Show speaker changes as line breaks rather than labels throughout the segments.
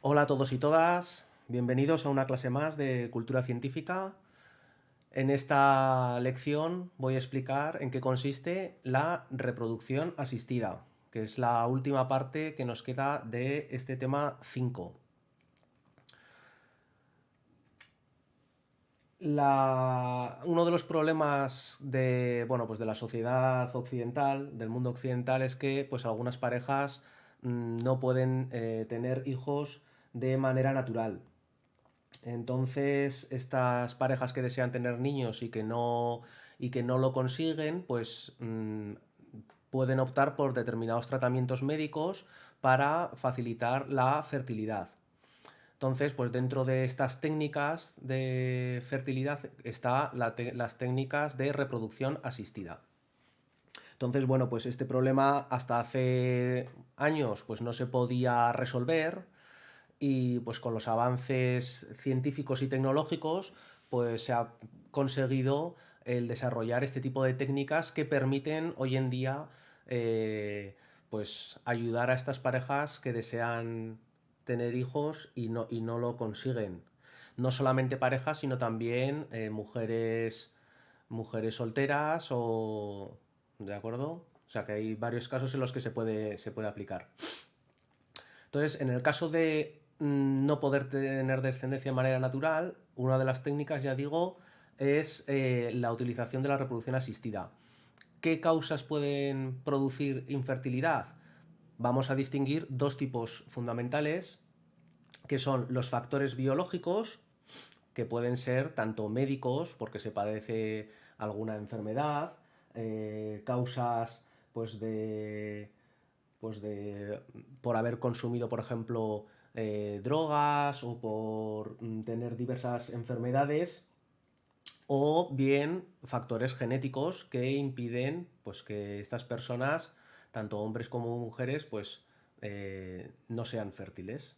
Hola a todos y todas, bienvenidos a una clase más de cultura científica. En esta lección voy a explicar en qué consiste la reproducción asistida, que es la última parte que nos queda de este tema 5. Uno de los problemas pues de la sociedad occidental, del mundo occidental, es que pues, algunas parejas no pueden tener hijos de manera natural. Entonces, estas parejas que desean tener niños y que no lo consiguen, pues pueden optar por determinados tratamientos médicos para facilitar la fertilidad. Entonces, pues dentro de estas técnicas de fertilidad está las técnicas de reproducción asistida. Entonces, bueno, pues este problema hasta hace años pues no se podía resolver y pues con los avances científicos y tecnológicos pues se ha conseguido el desarrollar este tipo de técnicas que permiten hoy en día pues ayudar a estas parejas que desean tener hijos y no lo consiguen. No solamente parejas, sino también mujeres solteras o... ¿De acuerdo? O sea que hay varios casos en los que se puede aplicar. Entonces, en el caso de no poder tener descendencia de manera natural, una de las técnicas, ya digo, es la utilización de la reproducción asistida. ¿Qué causas pueden producir infertilidad? Vamos a distinguir dos tipos fundamentales, que son los factores biológicos, que pueden ser tanto médicos, porque se padece alguna enfermedad, causas pues por haber consumido, por ejemplo, drogas o por tener diversas enfermedades, o bien factores genéticos que impiden pues, que estas personas, tanto hombres como mujeres, pues no sean fértiles.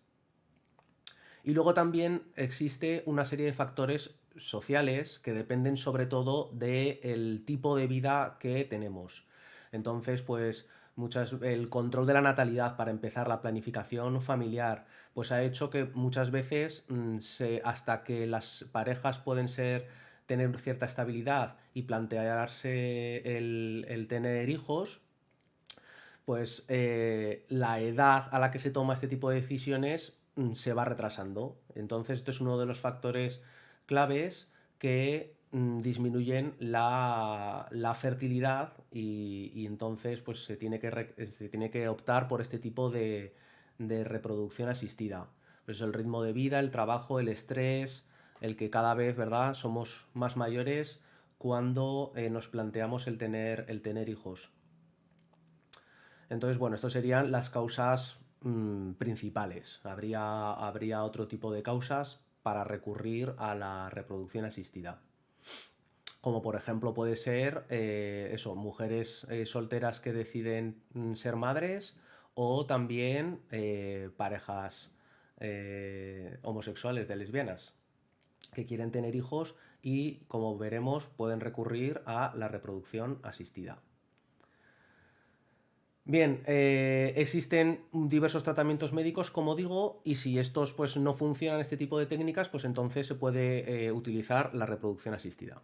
Y luego también existe una serie de factores sociales que dependen sobre todo del tipo de vida que tenemos. Entonces, pues el control de la natalidad, para empezar, la planificación familiar, pues ha hecho que muchas veces hasta que las parejas pueden tener cierta estabilidad y plantearse el tener hijos, pues la edad a la que se toma este tipo de decisiones se va retrasando. Entonces, esto es uno de los factores claves que disminuyen la fertilidad y entonces pues se tiene que optar por este tipo de reproducción asistida. Pues el ritmo de vida, el trabajo, el estrés, el que cada vez, ¿verdad?, somos más mayores cuando nos planteamos el tener hijos. Entonces, bueno, estas serían las causas principales. Habría otro tipo de causas para recurrir a la reproducción asistida. Como por ejemplo puede ser mujeres solteras que deciden ser madres, o también parejas homosexuales, de lesbianas, que quieren tener hijos y, como veremos, pueden recurrir a la reproducción asistida. Bien, existen diversos tratamientos médicos, como digo, y si estos pues, no funcionan, este tipo de técnicas, pues entonces se puede utilizar la reproducción asistida.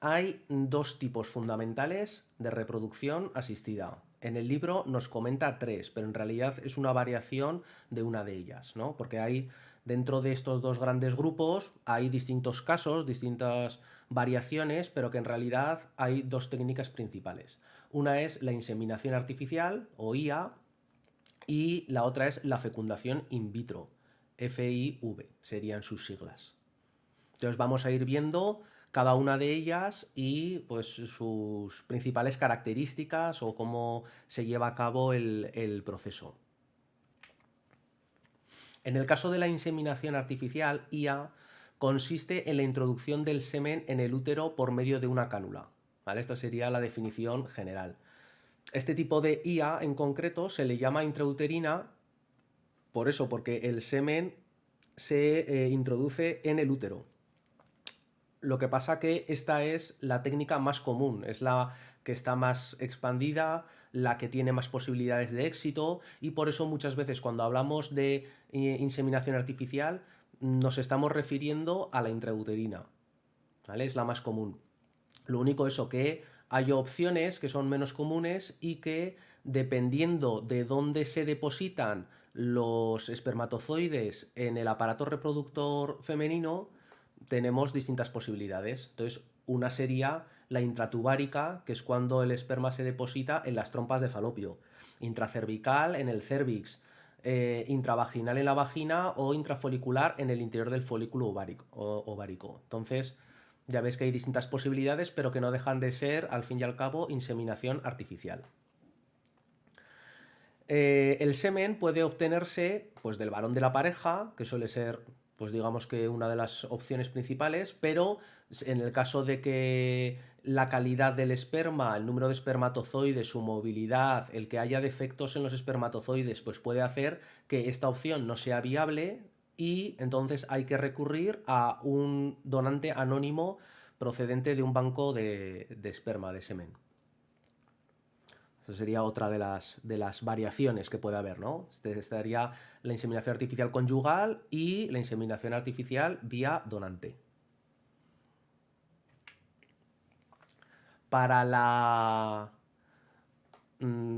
Hay dos tipos fundamentales de reproducción asistida. En el libro nos comenta tres, pero en realidad es una variación de una de ellas, ¿no? Porque dentro de estos dos grandes grupos, hay distintos casos, distintas variaciones, pero que en realidad hay dos técnicas principales. Una es la inseminación artificial, o IA, y la otra es la fecundación in vitro, FIV serían sus siglas. Entonces vamos a ir viendo cada una de ellas y pues sus principales características o cómo se lleva a cabo el proceso. En el caso de la inseminación artificial, IA, consiste en la introducción del semen en el útero por medio de una cánula. ¿Vale? Esta sería la definición general. Este tipo de IA en concreto se le llama intrauterina, por eso, porque el semen se introduce en el útero. Lo que pasa que esta es la técnica más común, es la que está más expandida, la que tiene más posibilidades de éxito, y por eso muchas veces cuando hablamos de inseminación artificial nos estamos refiriendo a la intrauterina, ¿vale? Es la más común. Lo único eso, que hay opciones que son menos comunes y que dependiendo de dónde se depositan los espermatozoides en el aparato reproductor femenino, tenemos distintas posibilidades. Entonces, una sería la intratubárica, que es cuando el esperma se deposita en las trompas de falopio, intracervical en el cérvix, intravaginal en la vagina o intrafolicular en el interior del folículo ovárico. Entonces, ya ves que hay distintas posibilidades, pero que no dejan de ser, al fin y al cabo, inseminación artificial. El semen puede obtenerse pues, del varón de la pareja, que suele ser, pues digamos que una de las opciones principales, pero en el caso de que la calidad del esperma, el número de espermatozoides, su movilidad, el que haya defectos en los espermatozoides, pues puede hacer que esta opción no sea viable y entonces hay que recurrir a un donante anónimo procedente de un banco de esperma, de semen. Esa sería otra de las variaciones que puede haber, ¿no? Estaría la inseminación artificial conyugal y la inseminación artificial vía donante. Para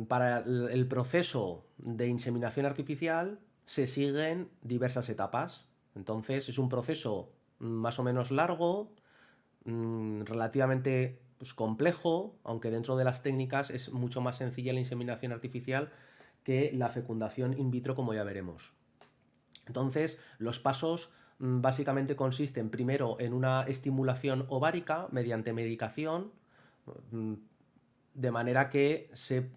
para el proceso de inseminación artificial se siguen diversas etapas. Entonces es un proceso más o menos largo, relativamente pues, complejo, aunque dentro de las técnicas es mucho más sencilla la inseminación artificial que la fecundación in vitro, como ya veremos. Entonces, los pasos básicamente consisten primero en una estimulación ovárica mediante medicación, de manera que se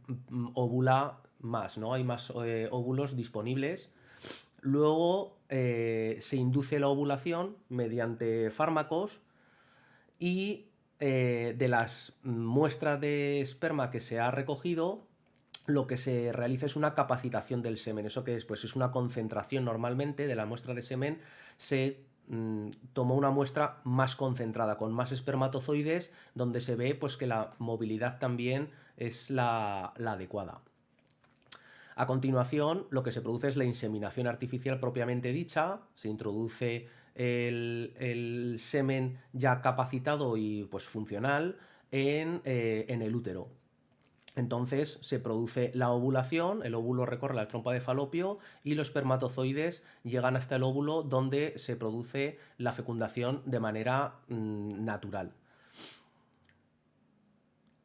ovula más, ¿no? Hay más óvulos disponibles. Luego se induce la ovulación mediante fármacos y de las muestras de esperma que se ha recogido, lo que se realiza es una capacitación del semen. ¿Eso qué es? Pues es una concentración normalmente de la muestra de semen. Se tomó una muestra más concentrada, con más espermatozoides, donde se ve pues, que la movilidad también es la adecuada. A continuación, lo que se produce es la inseminación artificial propiamente dicha. Se introduce el semen ya capacitado y pues, funcional en el útero. Entonces se produce la ovulación, el óvulo recorre la trompa de falopio y los espermatozoides llegan hasta el óvulo, donde se produce la fecundación de manera natural.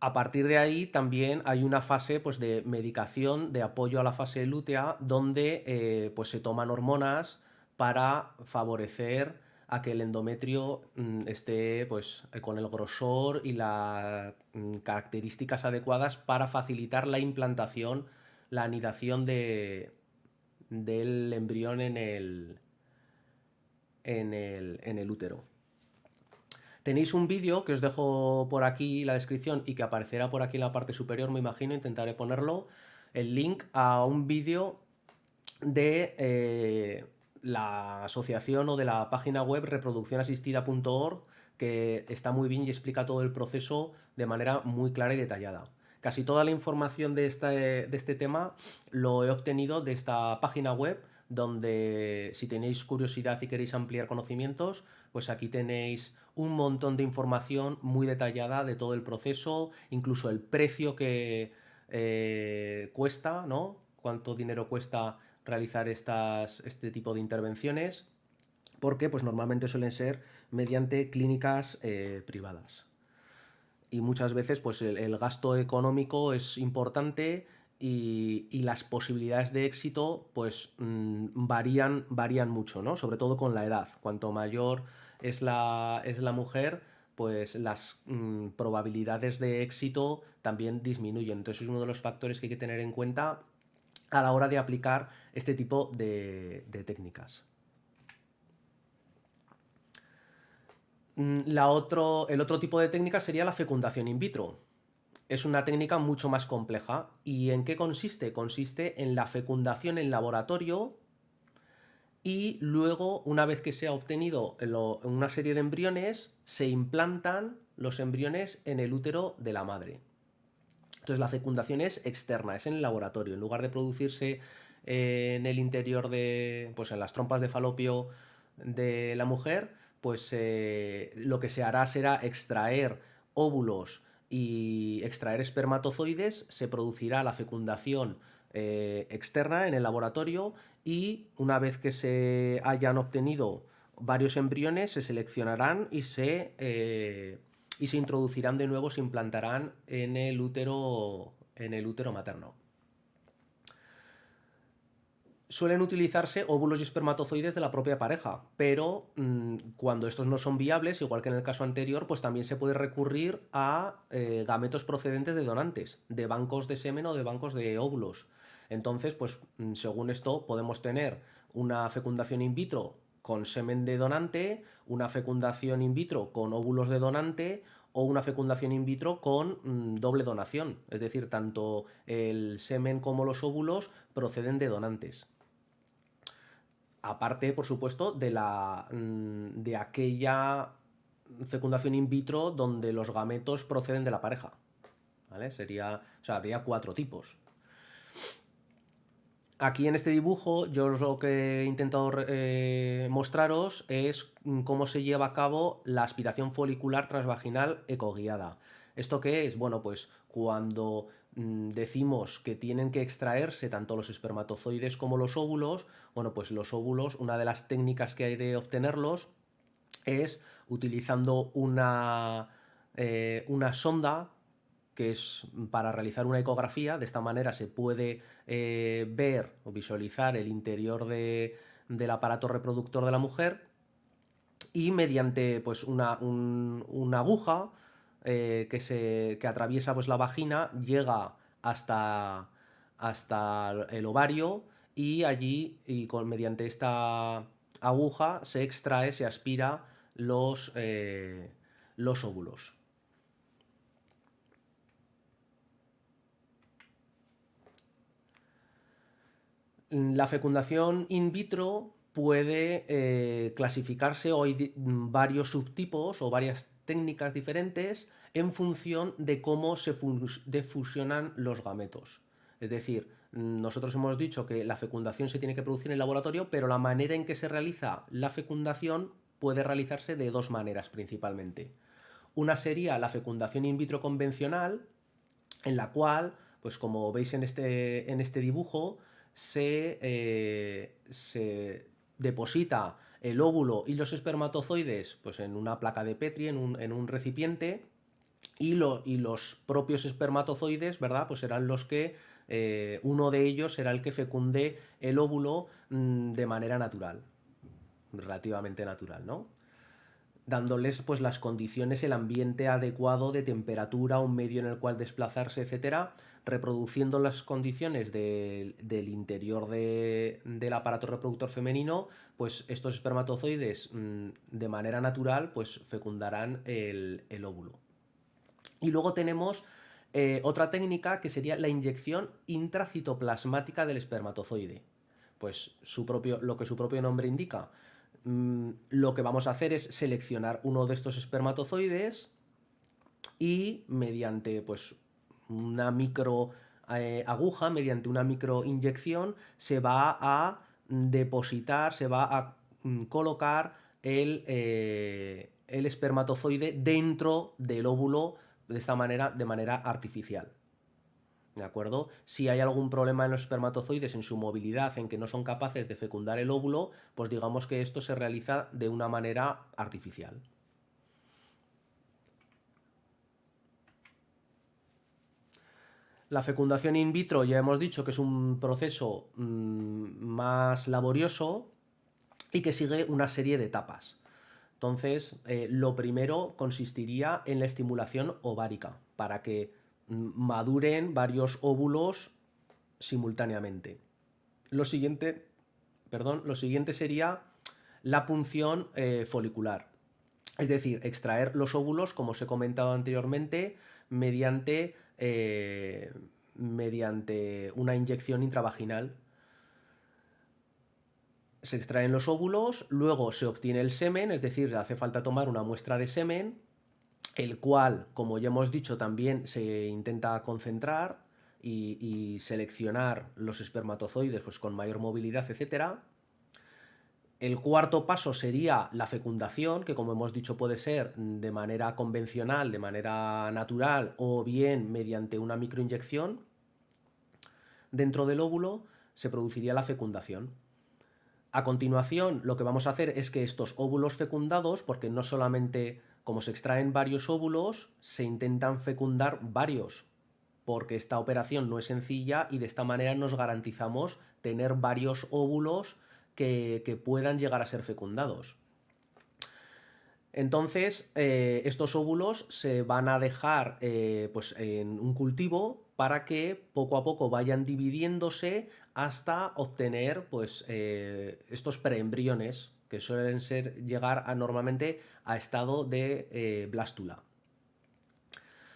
A partir de ahí también hay una fase pues, de medicación, de apoyo a la fase lútea, donde pues, se toman hormonas para favorecer a que el endometrio esté pues, con el grosor y las características adecuadas para facilitar la implantación, la anidación del embrión en el útero. Tenéis un vídeo que os dejo por aquí la descripción y que aparecerá por aquí en la parte superior, me imagino, intentaré ponerlo, el link a un vídeo de la asociación o de la página web reproduccionasistida.org, que está muy bien y explica todo el proceso de manera muy clara y detallada. Casi toda la información de este tema lo he obtenido de esta página web, donde si tenéis curiosidad y queréis ampliar conocimientos, pues aquí tenéis un montón de información muy detallada de todo el proceso, incluso el precio que cuesta, ¿no? Cuánto dinero cuesta realizar este tipo de intervenciones, porque pues normalmente suelen ser mediante clínicas privadas. Y muchas veces pues el gasto económico es importante y las posibilidades de éxito pues varían mucho, ¿no? Sobre todo con la edad. Cuanto mayor es la mujer, pues las probabilidades de éxito también disminuyen. Entonces es uno de los factores que hay que tener en cuenta a la hora de aplicar este tipo de técnicas. El otro tipo de técnica sería la fecundación in vitro. Es una técnica mucho más compleja. ¿Y en qué consiste? Consiste en la fecundación en laboratorio y luego, una vez que se ha obtenido una serie de embriones, se implantan los embriones en el útero de la madre. Entonces la fecundación es externa, es en el laboratorio. En lugar de producirse en el interior de, pues en las trompas de falopio de la mujer, pues lo que se hará será extraer óvulos y extraer espermatozoides, se producirá la fecundación externa en el laboratorio y una vez que se hayan obtenido varios embriones se seleccionarán y se introducirán de nuevo, se implantarán en el útero materno. Suelen utilizarse óvulos y espermatozoides de la propia pareja, pero cuando estos no son viables, igual que en el caso anterior, pues también se puede recurrir a gametos procedentes de donantes, de bancos de semen o de bancos de óvulos. Entonces, pues según esto podemos tener una fecundación in vitro con semen de donante, una fecundación in vitro con óvulos de donante o una fecundación in vitro con doble donación, es decir, tanto el semen como los óvulos proceden de donantes. Aparte, por supuesto, de aquella fecundación in vitro donde los gametos proceden de la pareja. ¿Vale? Habría 4 tipos. Aquí en este dibujo yo lo que he intentado mostraros es cómo se lleva a cabo la aspiración folicular transvaginal ecoguiada. ¿Esto qué es? Bueno, pues cuando decimos que tienen que extraerse tanto los espermatozoides como los óvulos, bueno, pues los óvulos, una de las técnicas que hay de obtenerlos es utilizando una sonda que es para realizar una ecografía. De esta manera se puede ver o visualizar el interior del aparato reproductor de la mujer y mediante pues, una aguja que atraviesa pues, la vagina llega hasta el ovario y allí mediante esta aguja se extrae, se aspira los óvulos. La fecundación in vitro puede clasificarse, o hay varios subtipos o varias técnicas diferentes en función de cómo se fusionan los gametos. Es decir, nosotros hemos dicho que la fecundación se tiene que producir en el laboratorio, pero la manera en que se realiza la fecundación puede realizarse de 2 maneras principalmente. Una sería la fecundación in vitro convencional, en la cual, pues como veis en este dibujo, se deposita el óvulo y los espermatozoides pues, en una placa de Petri, en un recipiente, y los propios espermatozoides, ¿verdad? Pues serán los que, uno de ellos será el que fecunde el óvulo de manera natural, relativamente natural, ¿no? Dándoles pues las condiciones, el ambiente adecuado de temperatura, un medio en el cual desplazarse, etcétera, reproduciendo las condiciones del interior del aparato reproductor femenino, pues estos espermatozoides de manera natural pues fecundarán el óvulo. Y luego tenemos otra técnica que sería la inyección intracitoplasmática del espermatozoide. Pues lo que su propio nombre indica, lo que vamos a hacer es seleccionar uno de estos espermatozoides y mediante pues, una micro aguja, mediante una microinyección, se va a depositar, se va a colocar el espermatozoide dentro del óvulo de esta manera, de manera artificial. ¿De acuerdo? Si hay algún problema en los espermatozoides, en su movilidad, en que no son capaces de fecundar el óvulo, pues digamos que esto se realiza de una manera artificial. La fecundación in vitro ya hemos dicho que es un proceso más laborioso y que sigue una serie de etapas. Entonces, lo primero consistiría en la estimulación ovárica para que maduren varios óvulos simultáneamente. Lo siguiente sería la punción folicular. Es decir, extraer los óvulos, como os he comentado anteriormente, mediante una inyección intravaginal. Se extraen los óvulos, luego se obtiene el semen, es decir, hace falta tomar una muestra de semen el cual, como ya hemos dicho, también se intenta concentrar y seleccionar los espermatozoides pues, con mayor movilidad, etcétera. El cuarto paso sería la fecundación, que como hemos dicho puede ser de manera convencional, de manera natural o bien mediante una microinyección. Dentro del óvulo se produciría la fecundación. A continuación, lo que vamos a hacer es que estos óvulos fecundados, porque no solamente como se extraen varios óvulos, se intentan fecundar varios, porque esta operación no es sencilla y de esta manera nos garantizamos tener varios óvulos que puedan llegar a ser fecundados. Entonces, estos óvulos se van a dejar pues en un cultivo para que poco a poco vayan dividiéndose hasta obtener pues, estos preembriones que suelen llegar normalmente a estado de blástula.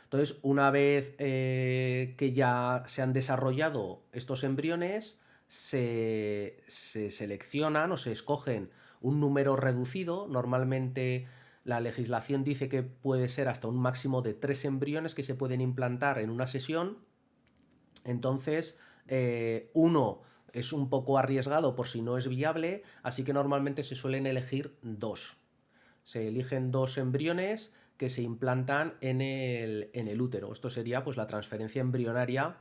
Entonces, una vez que ya se han desarrollado estos embriones, se seleccionan o se escogen un número reducido. Normalmente la legislación dice que puede ser hasta un máximo de 3 embriones que se pueden implantar en una sesión. Entonces, uno es un poco arriesgado por si no es viable, así que normalmente se suelen elegir dos. Se eligen dos embriones que se implantan en el útero. Esto sería pues la transferencia embrionaria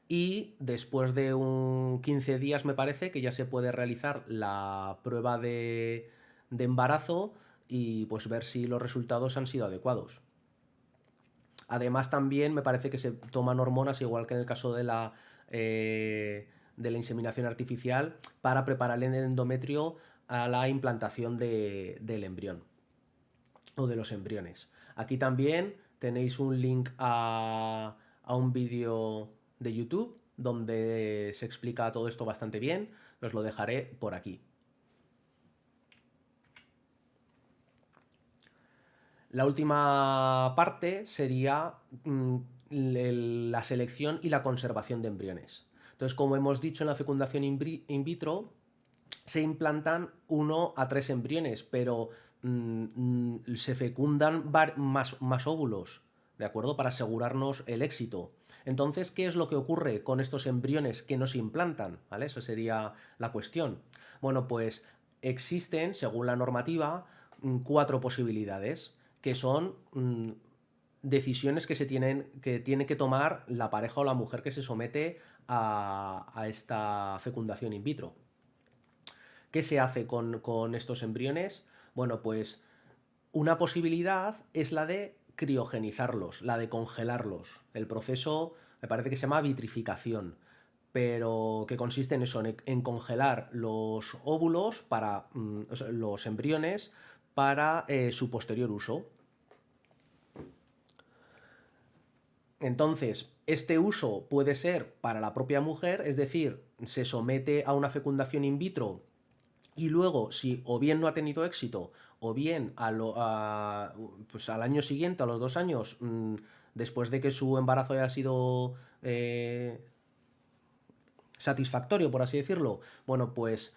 y después de 15 días me parece que ya se puede realizar la prueba de embarazo y pues ver si los resultados han sido adecuados. Además también me parece que se toman hormonas, igual que en el caso de la inseminación artificial, para preparar el endometrio a la implantación del embrión o de los embriones. Aquí también tenéis un link a un vídeo de YouTube donde se explica todo esto bastante bien. Os lo dejaré por aquí. La última parte sería la selección y la conservación de embriones. Entonces, como hemos dicho en la fecundación in vitro, se implantan 1 a 3 embriones, pero se fecundan más óvulos, ¿de acuerdo? Para asegurarnos el éxito. Entonces, ¿qué es lo que ocurre con estos embriones que no se implantan? ¿Vale? Esa sería la cuestión. Bueno, pues existen, según la normativa, 4 posibilidades, que son decisiones que tiene que tomar la pareja o la mujer que se somete a esta fecundación in vitro. ¿Qué se hace con estos embriones? Bueno, pues una posibilidad es la de criogenizarlos, la de congelarlos. El proceso me parece que se llama vitrificación, pero que consiste en eso, en congelar los óvulos para o sea, los embriones para su posterior uso. Entonces, este uso puede ser para la propia mujer, es decir, se somete a una fecundación in vitro y luego, si o bien no ha tenido éxito, o bien pues al año siguiente, a los 2 años, después de que su embarazo haya sido satisfactorio, por así decirlo, bueno, pues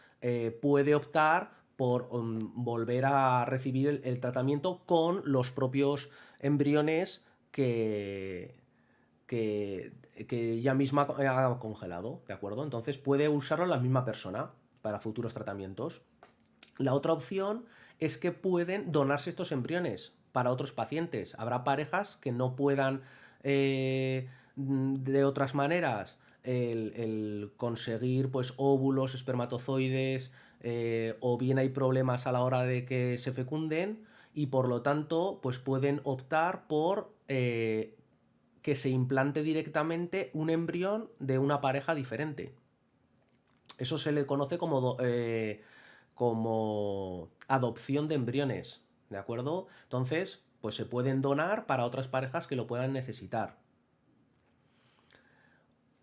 puede optar por volver a recibir el tratamiento con los propios embriones que, que ella misma ha congelado, ¿de acuerdo? Entonces puede usarlo la misma persona para futuros tratamientos. La otra opción es que pueden donarse estos embriones para otros pacientes. Habrá parejas que no puedan de otras maneras el conseguir pues óvulos, espermatozoides, o bien hay problemas a la hora de que se fecunden y por lo tanto pues pueden optar por que se implante directamente un embrión de una pareja diferente. Eso se le conoce como adopción de embriones, ¿de acuerdo? Entonces, pues se pueden donar para otras parejas que lo puedan necesitar.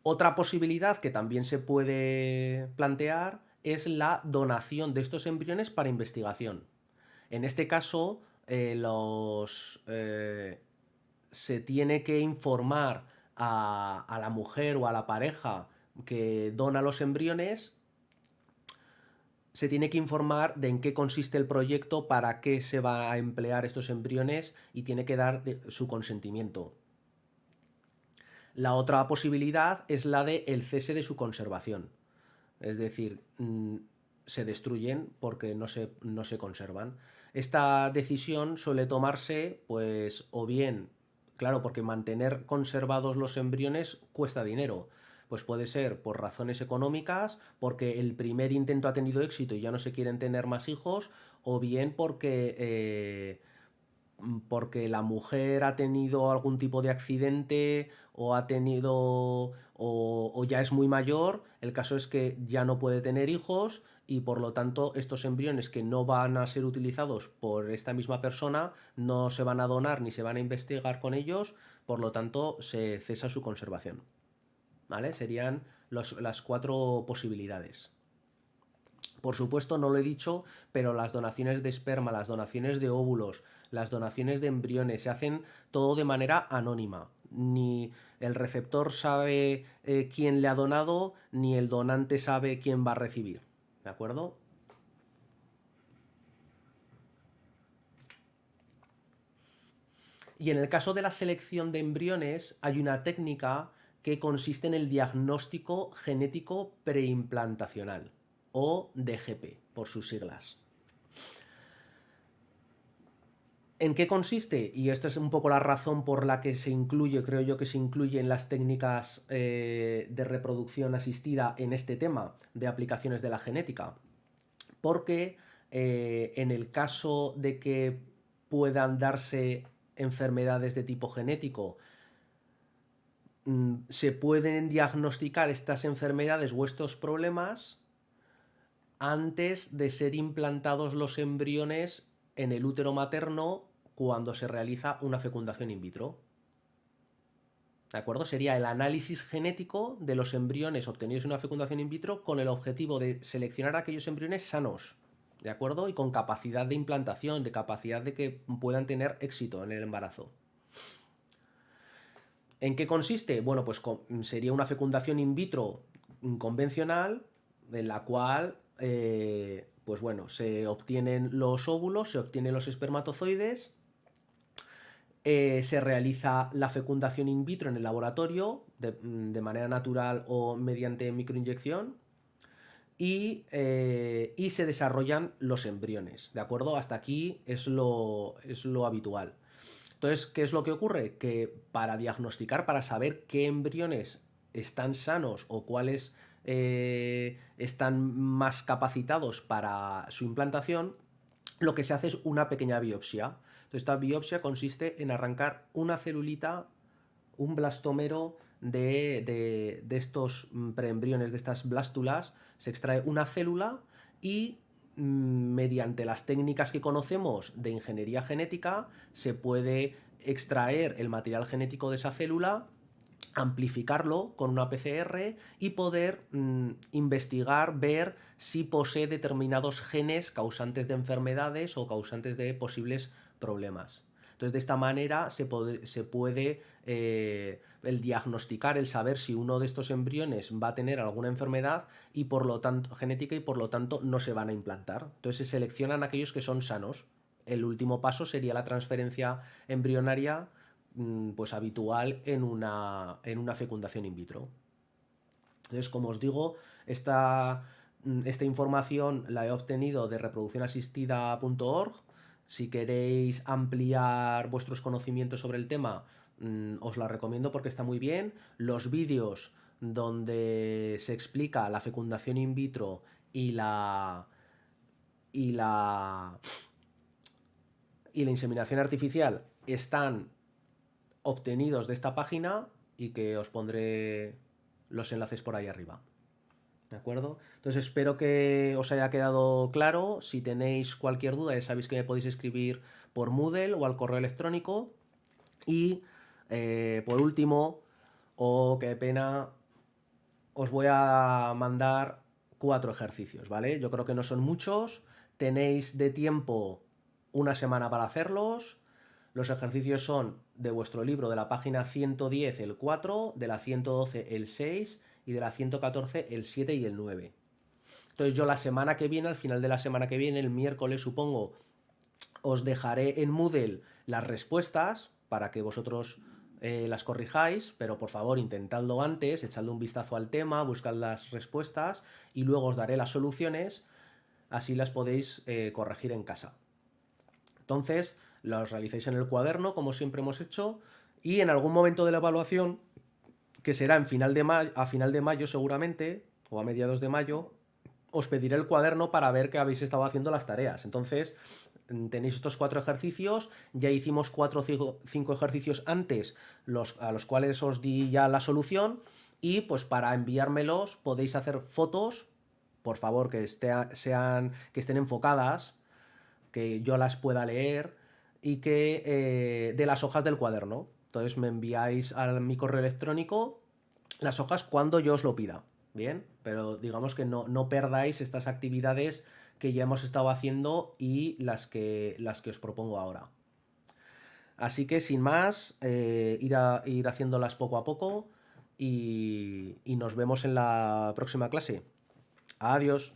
Otra posibilidad que también se puede plantear es la donación de estos embriones para investigación. En este caso, se tiene que informar a la mujer o a la pareja que dona los embriones se tiene que informar de en qué consiste el proyecto, para qué se va a emplear estos embriones y tiene que dar su consentimiento. La otra posibilidad es la de el cese de su conservación. Es decir, se destruyen porque no se conservan. Esta decisión suele tomarse, pues, o bien, claro, porque mantener conservados los embriones cuesta dinero. Pues puede ser por razones económicas, porque el primer intento ha tenido éxito y ya no se quieren tener más hijos, o bien porque la mujer ha tenido algún tipo de accidente o ha tenido o ya es muy mayor, el caso es que ya no puede tener hijos y por lo tanto estos embriones que no van a ser utilizados por esta misma persona no se van a donar ni se van a investigar con ellos, por lo tanto se cesa su conservación. ¿Vale? Serían las 4 posibilidades. Por supuesto, no lo he dicho, pero las donaciones de esperma, las donaciones de óvulos, las donaciones de embriones se hacen todo de manera anónima. Ni el receptor sabe quién le ha donado, ni el donante sabe quién va a recibir. ¿De acuerdo? Y en el caso de la selección de embriones, hay una técnica que consiste en el diagnóstico genético preimplantacional, o DGP, por sus siglas. ¿En qué consiste? Y esta es un poco la razón por la que se incluye, creo yo que se incluye en las técnicas de reproducción asistida en este tema de aplicaciones de la genética. Porque en el caso de que puedan darse enfermedades de tipo genético, se pueden diagnosticar estas enfermedades o estos problemas antes de ser implantados los embriones en el útero materno cuando se realiza una fecundación in vitro. ¿De acuerdo? Sería el análisis genético de los embriones obtenidos en una fecundación in vitro con el objetivo de seleccionar aquellos embriones sanos, ¿de acuerdo? Y con capacidad de implantación, de capacidad de que puedan tener éxito en el embarazo. ¿En qué consiste? Bueno, pues sería una fecundación in vitro convencional, en la cual pues bueno, se obtienen los óvulos, se obtienen los espermatozoides, se realiza la fecundación in vitro en el laboratorio de manera natural o mediante microinyección y se desarrollan los embriones, ¿de acuerdo? Hasta aquí es lo habitual. Entonces, ¿qué es lo que ocurre? Que para diagnosticar, para saber qué embriones están sanos o cuáles están más capacitados para su implantación, lo que se hace es una pequeña biopsia. Entonces, esta biopsia consiste en arrancar una celulita, un blastómero de estos preembriones, de estas blástulas, se extrae una célula y mediante las técnicas que conocemos de ingeniería genética se puede extraer el material genético de esa célula, amplificarlo con una PCR y poder investigar, ver si posee determinados genes causantes de enfermedades o causantes de posibles problemas. Entonces, de esta manera se puede el diagnosticar, el saber si uno de estos embriones va a tener alguna enfermedad y por lo tanto genética y por lo tanto no se van a implantar. Entonces se seleccionan aquellos que son sanos. El último paso sería la transferencia embrionaria pues habitual en una fecundación in vitro. Entonces, como os digo, esta información la he obtenido de reproduccionasistida.org. Si queréis ampliar vuestros conocimientos sobre el tema, os la recomiendo porque está muy bien. Los vídeos donde se explica la fecundación in vitro y la inseminación artificial están obtenidos de esta página y que os pondré los enlaces por ahí arriba. ¿De acuerdo? Entonces espero que os haya quedado claro. Si tenéis cualquier duda, ya sabéis que me podéis escribir por Moodle o al correo electrónico. Y por último, qué pena, os voy a mandar 4 ejercicios, ¿vale? Yo creo que no son muchos. Tenéis de tiempo una semana para hacerlos. Los ejercicios son de vuestro libro, de la página 110 el 4, de la 112 el 6 y de la 114 el 7 y el 9. Entonces yo la semana que viene, al final de la semana que viene, el miércoles supongo, os dejaré en Moodle las respuestas para que vosotros las corrijáis, pero por favor intentadlo antes, echadle un vistazo al tema, buscad las respuestas y luego os daré las soluciones, así las podéis corregir en casa. Entonces, los realicéis en el cuaderno, como siempre hemos hecho, y en algún momento de la evaluación, que será a final de mayo seguramente, o a mediados de mayo, os pediré el cuaderno para ver que habéis estado haciendo las tareas. Entonces, tenéis estos 4 ejercicios, ya hicimos 4 o 5 ejercicios antes, a los cuales os di ya la solución, y pues para enviármelos podéis hacer fotos, por favor, que estén enfocadas, que yo las pueda leer y que de las hojas del cuaderno. Entonces me enviáis a mi correo electrónico las hojas cuando yo os lo pida. Bien, pero digamos que no perdáis estas actividades que ya hemos estado haciendo y las que os propongo ahora. Así que sin más, ir haciéndolas poco a poco y nos vemos en la próxima clase. Adiós.